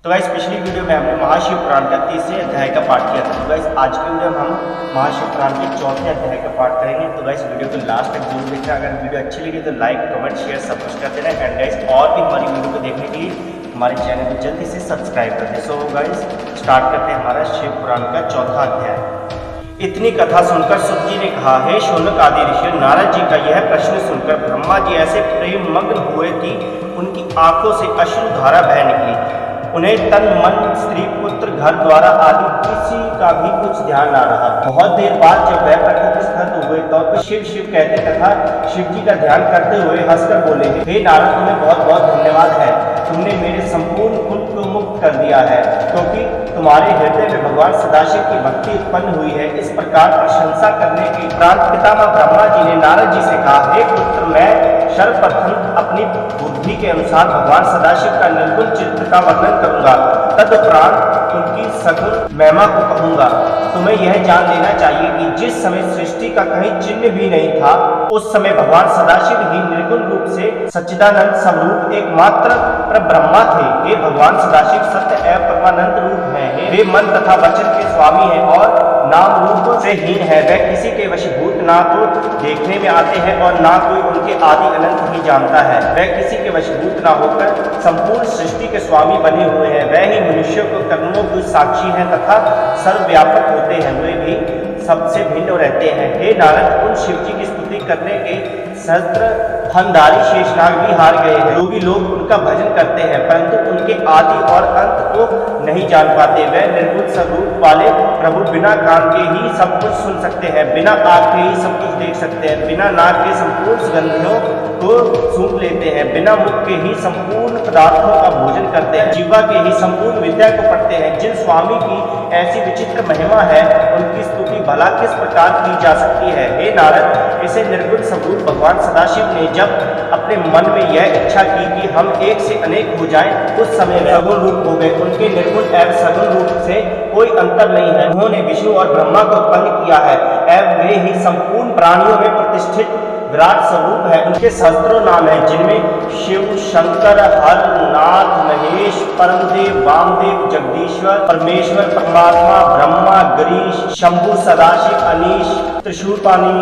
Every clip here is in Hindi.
तो गाइस पिछली वीडियो में हमने महाशिव पुराण का तीसरे अध्याय का पाठ किया था। तो गाइस आज की वीडियो में हम महाशिव पुराण के चौथे अध्याय का पाठ करेंगे। तो गाइस वीडियो को लास्ट तक जरूर देखना। अगर वीडियो अच्छी लगी तो लाइक कमेंट शेयर सब कुछ कर देना। एंड गाइस और भी हमारी वीडियो को देखने के लिए हमारे चैनल को जल्दी से सब्सक्राइब कर दें। सो गाइस स्टार्ट करते हैं हमारा शिव पुराण का चौथा अध्याय। इतनी कथा सुनकर सुत जी ने कहा, हे शौनक आदि ऋषि, नारद जी का यह प्रश्न सुनकर ब्रह्मा जी ऐसे प्रेम मग्न हुए कि उनकी आंखों से अश्रु धारा बह निकली। उन्हें तन मन स्त्री पुत्र घर द्वारा आदि किसी का भी कुछ ध्यान ना रहा। बहुत देर बाद जब वह प्रकृतिस्थ हुए तो शिव शिव कहते तथा शिव जी का ध्यान करते हुए हंसकर बोले, हे नारद, तुम्हें बहुत बहुत धन्यवाद है। तुमने मेरे संपूर्ण कुल को मुक्त कर दिया है, क्योंकि तुम्हारे हृदय में भगवान सदाशिव की भक्ति उत्पन्न हुई है। इस प्रकार प्रशंसा करने के उपरांत पितामह ब्रह्मा जी ने नारद जी से कहा, हे पुत्र, मैं सर्वप्रथम अपनी बुद्धि के अनुसार भगवान सदाशिव का निर्गुण चित्र का वर्णन करूंगा। तदुपरांत उनकी सगुण महिमा को कहूंगा। तुम्हें यह जान लेना चाहिए कि जिस समय सृष्टि का कहीं चिन्ह भी नहीं था, उस समय भगवान सदाशिव ही निर्गुण रूप से सच्चिदानंद स्वरूप एकमात्र ब्रह्मा थे। हे भगवान सदाशिव सत्य एवं परमानंद रूप है। वे मन तथा वचन के स्वामी हैं और नाम रूप से हीन है। वह किसी के वशीभूत ना तो देखने में आते हैं और ना कोई उनके आदि अनंत ही जानता है। वह किसी के वशीभूत ना होकर संपूर्ण सृष्टि के स्वामी बने हुए हैं। वह ही मनुष्यों को कर्मों की साक्षी है तथा सर्वव्यापक होते हैं। वे भी सबसे भिन्न रहते हैं। हे नारद, उन शिव जी की स्तुति करने के सहस्त्र फलधारी शेषनाग भी हार गए हैं। योगी लोग उनका भजन करते हैं, परंतु उनके आदि और अंत को नहीं जान पाते। वह निर्गुण स्वरूप वाले प्रभु बिना कान के ही सब कुछ सुन सकते हैं, बिना आँख के ही सब कुछ देख सकते हैं, बिना नाक के संपूर्ण सुगंधियों को सूंघ लेते हैं, बिना मुख के ही संपूर्ण पदार्थों का भोजन करते हैं, जीवा के ही संपूर्ण विद्या को पढ़ते हैं। जिन स्वामी की ऐसी विचित्र महिमा है, उनकी स्तुति भला किस प्रकार की जा सकती है। हे नारद, इसे निर्गुण स्वरूप भगवान सदाशिव ने जब अपने मन में यह इच्छा की कि हम एक से अनेक हो जाएं, उस समय सगुण रूप हो गए। उनके निर्गुण एवं सगुण रूप से कोई अंतर नहीं है। उन्होंने विष्णु और ब्रह्मा को उत्पन्न किया है एवं वे ही संपूर्ण प्राणियों में प्रतिष्ठित विराट स्वरूप है। उनके सहस्त्रों नाम है, जिनमें शिव, शंकर, हर, नाथ, महेश, परमदेव, वामदेव, जगदीश्वर, परमेश्वर, परमात्मा, ब्रह्मा, गरीश, शंभु, सदाशिव, अनीश, त्रिशूलपाणी,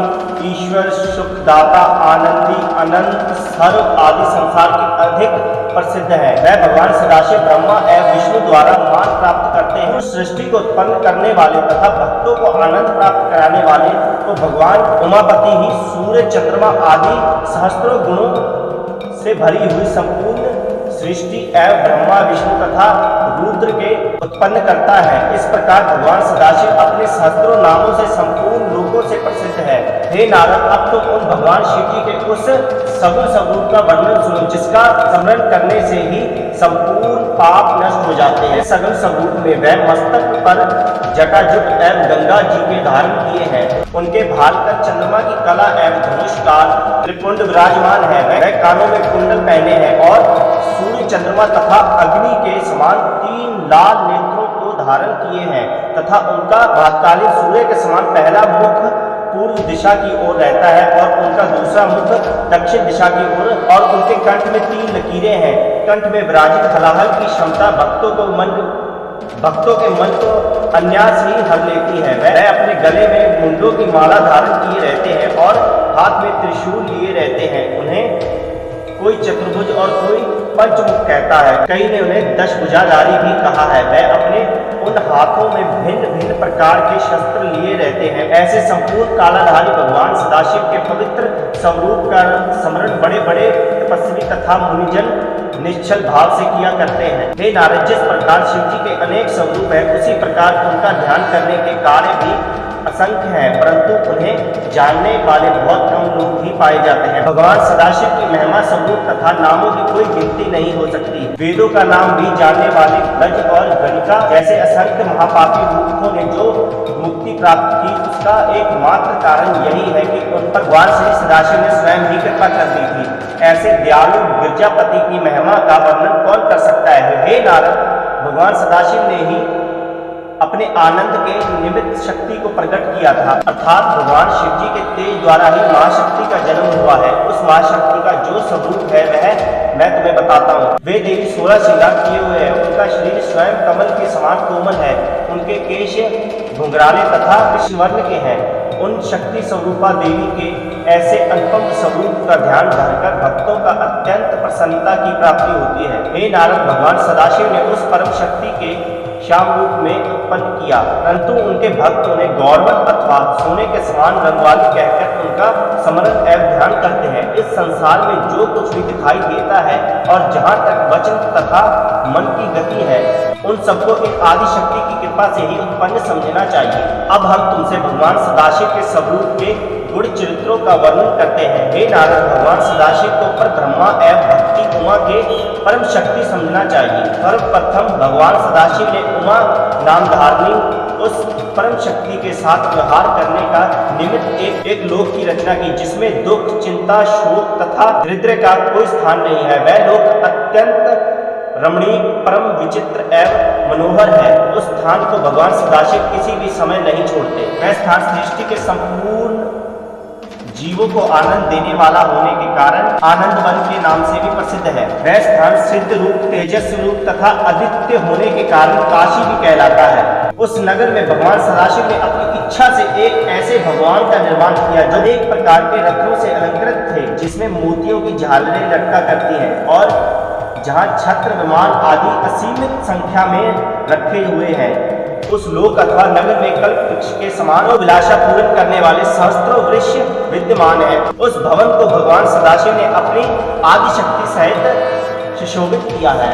ईश्वर, सुखदाता, आनंदी, अनंत, सर्व आदि संसार के अधिक प्रसिद्ध है। वह भगवान सदाशिव ब्रह्मा एवं विष्णु द्वारा मान प्राप्त करते हैं। सृष्टि को उत्पन्न करने वाले तथा भक्तों को आनंद प्राप्त कराने वाले तो भगवान उमापति ही सूर्य, चंद्रमा आदि सहस्त्रों गुणों से भरी हुई संपूर्ण सृष्टि एवं ब्रह्मा, विष्णु तथा रुद्र के उत्पन्न करता है। इस प्रकार भगवान सदाशिव अपने सहस्त्रों नामों से संपूर्ण लोकों से प्रसिद्ध है। हे नारद, अब तुम उन भगवान शिव जी के उस सगुण स्वरूप का वर्णन सुनो, जिसका स्मरण करने से ही संपूर्ण पाप नष्ट हो जाते हैं। सगुण स्वरूप में वह मस्तक पर जटाजुट एवं गंगा जी के धारण किए हैं। उनके भाल पर चंद्रमा की कला एवं धनुष काल त्रिपुंड विराजमान है। वह कानों में कुंडल पहने हैं और सूर्य, चंद्रमा तथा अग्नि के समान 3 लाल नेत्रों को धारण किए हैं तथा उनका भातकालीन सूर्य के समान पहला मुख पूर्व दिशा की ओर रहता है और उनका दूसरा मुख दक्षिण दिशा की ओर, और उनके कंठ में 3 लकीरें हैं। कंठ में विराजित हलाहल की क्षमता भक्तों के मन को अन्यास ही हर लेती है। वह अपने गले में मुंडों की माला धारण किए रहते हैं और हाथ में त्रिशूल लिए रहते हैं। उन्हें कोई चतुर्भुज और कोई पंचमुख कहता है। कई ने उन्हें 10 भुजाधारी भी कहा है। वह अपने उन हाथों में भिन्न भिन्न प्रकार के शस्त्र लिए रहते हैं। ऐसे संपूर्ण कालाधारी भगवान सदाशिव के पवित्र स्वरूप का स्मरण बड़े बड़े तपस्वी तथा मुनिजन निश्चल भाव से किया करते हैं। हे नारद, जिस प्रकार शिव जी के अनेक स्वरूप है, उसी प्रकार उनका ध्यान करने के कार्य भी असंख्य है, परंतु उन्हें जानने वाले बहुत कम लोग ही पाए जाते हैं। भगवान सदाशिव की महिमा, स्वरूप तथा नामों की कोई गिनती नहीं हो सकती। वेदों का नाम भी जानने वाले ब्रज और गणिका जैसे असंख्य महापापी मूर्खों ने जो मुक्ति प्राप्त की, उसका एकमात्र कारण यही है कि उन पर भगवान श्री सदाशिव ने स्वयं ही कृपा कर दी थी। ऐसे दयालु गिरजापति की महिमा का वर्णन कौन कर सकता है। हे नारद, भगवान सदाशिव ने ही अपने आनंद के निमित्त शक्ति को प्रकट किया था, अर्थात भगवान शिव जी के तेज द्वारा ही महाशक्ति का जन्म हुआ है। उस महाशक्ति का जो स्वरूप है वह मैं तुम्हें बताता हूँ। वे देवी 16 श्रृंगार किए हुए हैं, उनका शरीर स्वयं कमल के समान कोमल है, उनके केश घुंघराले तथा कृष्णवर्ण के हैं। उन शक्ति स्वरूपा देवी के ऐसे अनुपम स्वरूप का ध्यान धरकर भक्तों का अत्यंत प्रसन्नता की प्राप्ति होती है। हे नारद, भगवान सदाशिव ने उस परम शक्ति के श्याम रूप में उत्पन्न किया, परंतु उनके भक्त उन्हें गौरवत अथवा सोने के समान रंग वाली कहकर उनका स्मरण एवं ध्यान करते हैं। इस संसार में जो कुछ भी दिखाई देता है और जहाँ तक वचन तथा मन की गति है, उन सबको एक आदि शक्ति की कृपा से ही उत्पन्न समझना चाहिए। अब हम तुमसे भगवान सदाशिव के स्वरूप के गुण चरित्रों का वर्णन करते हैं। हे नारद, भगवान सदाशिव को पर ब्रह्मा एवं भक्ति उमा के परम शक्ति समझना चाहिए। सर्वप्रथम भगवान सदाशिव ने उमा नाम धारणी उस परम शक्ति के साथ व्यवहार करने का निमित्त एक लोक की रचना की, जिसमें दुख, चिंता, शोक तथा दरिद्र का कोई स्थान नहीं है। वह लोक अत्यंत रमणीय, परम विचित्र एवं मनोहर है। उस स्थान को भगवान सदाशिव किसी भी समय नहीं छोड़ते। वह स्थान सृष्टि के संपूर्ण जीवों को आनंद देने वाला होने के कारण आनंद वन के नाम से भी प्रसिद्ध है। वह स्थान सिद्ध रूप, तेजस रूप तथा आदित्य होने के कारण काशी भी कहलाता है। उस नगर में भगवान सदाशिव ने अपनी इच्छा से एक ऐसे भगवान का निर्माण किया जो एक प्रकार के रत्नों से अलंकृत थे, जिसमें मोतियों की झालरें लटका करती हैं और जहाँ छत्र, विमान आदि असीमित संख्या में रखे हुए हैं। उस लोक अथवा नगर में कल्प वृक्ष के समान और विलासा पूर्ण करने वाले सहस्त्रों वृक्ष विद्यमान है। उस भवन को भगवान सदाशिव ने अपनी आदि शक्ति सहित सुशोभित किया है।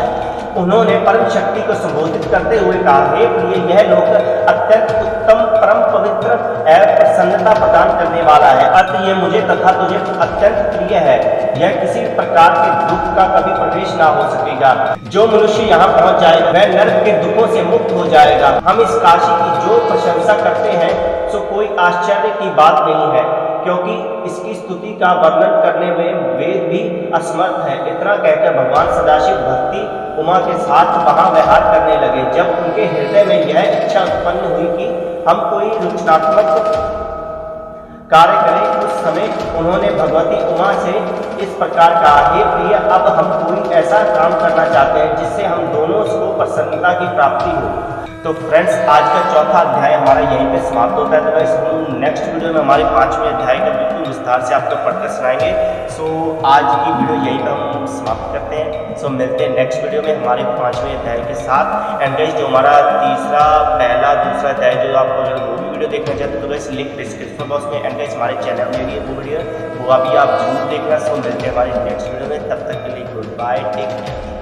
उन्होंने परम शक्ति को संबोधित करते हुए कहा, हे प्रिय, यह लोक अत्यंत उत्तम, परम पवित्र एवं प्रसन्नता प्रदान करने वाला है। अतः ये मुझे तथा तुझे अत्यंत प्रिय है। यह किसी प्रकार के दुख का कभी प्रवेश ना हो सकेगा। जो मनुष्य यहाँ पहुँच जाएगा वह नरक के दुखों से मुक्त हो जाएगा। हम इस काशी की जो प्रशंसा करते हैं सो कोई आश्चर्य की बात नहीं है, क्योंकि इसकी स्तुति का वर्णन करने में वेद भी असमर्थ है। इतना कहकर भगवान सदाशिव भक्ति उमा के साथ वहाँ व्यवहार करने लगे। जब उनके हृदय में यह इच्छा उत्पन्न हुई कि हम कोई रचनात्मक कार्य करें, उस समय उन्होंने भगवती उमा से इस प्रकार कहा, हे प्रिय, अब हम कोई ऐसा काम करना चाहते हैं जिससे हम दोनों को प्रसन्नता की प्राप्ति हो। तो फ्रेंड्स, आज का चौथा अध्याय हमारा यहीं पे समाप्त होता है। तो गाइस, हम नेक्स्ट वीडियो में हमारे 5वें अध्याय का बिल्कुल विस्तार से आपको पढ़कर सुनाएंगे। सो आज की वीडियो यहीं पर हम समाप्त करते हैं। सो मिलते हैं नेक्स्ट वीडियो में हमारे 5वें अध्याय के साथ। एंड गाइस, जो हमारा तीसरा, पहला, दूसरा अध्याय जो आपको अगर वो भी वीडियो देखना चाहते तो गाइस लिंक डिस्क्रिप्शन बॉक्स में, एंड गाइस हमारे चैनल में भी वो वीडियो वो अभी आप जरूर देखना। सो मिलते हैं हमारे नेक्स्ट वीडियो में, तब तक के लिए गुड बाय, टेक केयर।